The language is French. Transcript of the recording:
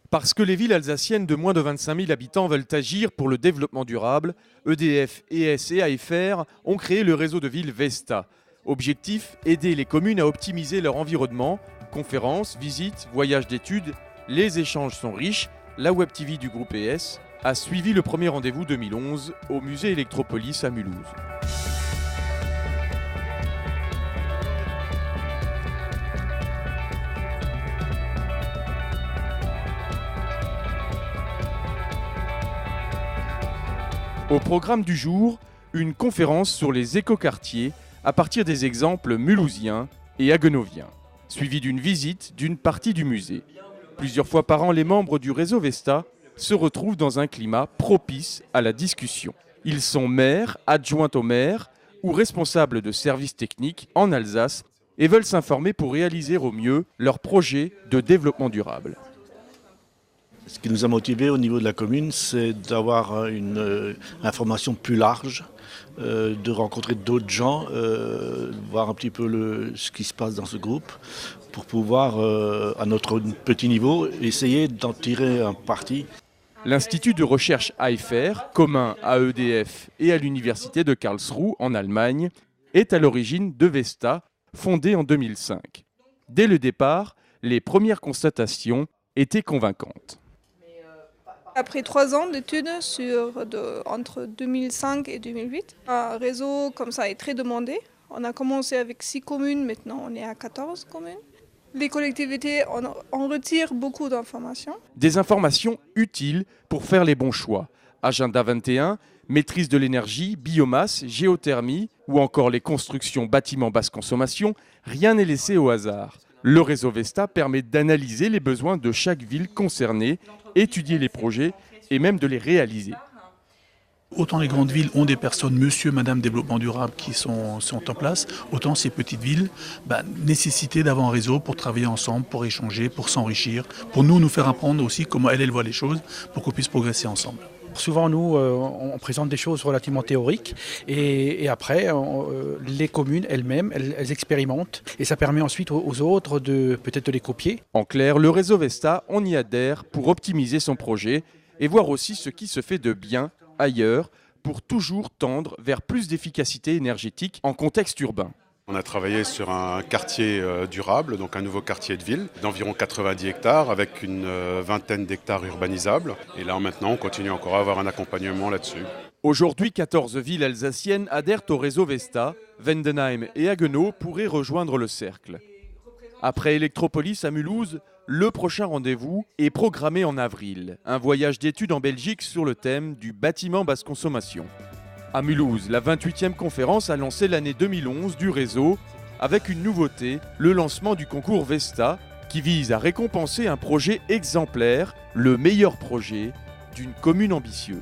Parce que les villes alsaciennes de moins de 25 000 habitants veulent agir pour le développement durable, EDF, ES et AFR ont créé le réseau de villes Vesta. Objectif, aider les communes à optimiser leur environnement. Conférences, visites, voyages d'études, les échanges sont riches. La Web TV du groupe ES a suivi le premier rendez-vous 2011 au musée Electropolis à Mulhouse. Au programme du jour, une conférence sur les écoquartiers à partir des exemples mulhousiens et haguenoviens, suivie d'une visite d'une partie du musée. Plusieurs fois par an, les membres du réseau Vesta se retrouvent dans un climat propice à la discussion. Ils sont maires, adjoints au maire ou responsables de services techniques en Alsace et veulent s'informer pour réaliser au mieux leur projet de développement durable. Ce qui nous a motivés au niveau de la commune, c'est d'avoir une information plus large, de rencontrer d'autres gens, voir un petit peu ce qui se passe dans ce groupe, pour pouvoir, à notre petit niveau, essayer d'en tirer un parti. L'Institut de recherche AFR, commun à EDF et à l'Université de Karlsruhe en Allemagne, est à l'origine de Vesta, fondée en 2005. Dès le départ, les premières constatations étaient convaincantes. Après 3 ans d'études entre 2005 et 2008, un réseau comme ça est très demandé. On a commencé avec 6 communes, maintenant on est à 14 communes. Les collectivités, on retire beaucoup d'informations. Des informations utiles pour faire les bons choix. Agenda 21, maîtrise de l'énergie, biomasse, géothermie ou encore les constructions bâtiments basse consommation, rien n'est laissé au hasard. Le réseau Vesta permet d'analyser les besoins de chaque ville concernée, étudier les projets et même de les réaliser. Autant les grandes villes ont des personnes, monsieur, madame, développement durable qui sont en place, autant ces petites villes, nécessité d'avoir un réseau pour travailler ensemble, pour échanger, pour s'enrichir, pour nous faire apprendre aussi comment elle voit les choses, pour qu'on puisse progresser ensemble. Souvent, nous, on présente des choses relativement théoriques et après, les communes elles-mêmes, elles expérimentent et ça permet ensuite aux autres peut-être de les copier. En clair, le réseau Vesta, on y adhère pour optimiser son projet et voir aussi ce qui se fait de bien ailleurs pour toujours tendre vers plus d'efficacité énergétique en contexte urbain. On a travaillé sur un quartier durable, donc un nouveau quartier de ville d'environ 90 hectares avec une vingtaine d'hectares urbanisables. Et là maintenant, on continue encore à avoir un accompagnement là-dessus. Aujourd'hui, 14 villes alsaciennes adhèrent au réseau Vesta. Vendenheim et Haguenau pourraient rejoindre le cercle. Après Electropolis à Mulhouse, le prochain rendez-vous est programmé en avril. Un voyage d'études en Belgique sur le thème du bâtiment basse consommation. À Mulhouse, la 28e conférence a lancé l'année 2011 du réseau avec une nouveauté, le lancement du concours Vesta qui vise à récompenser un projet exemplaire, le meilleur projet d'une commune ambitieuse.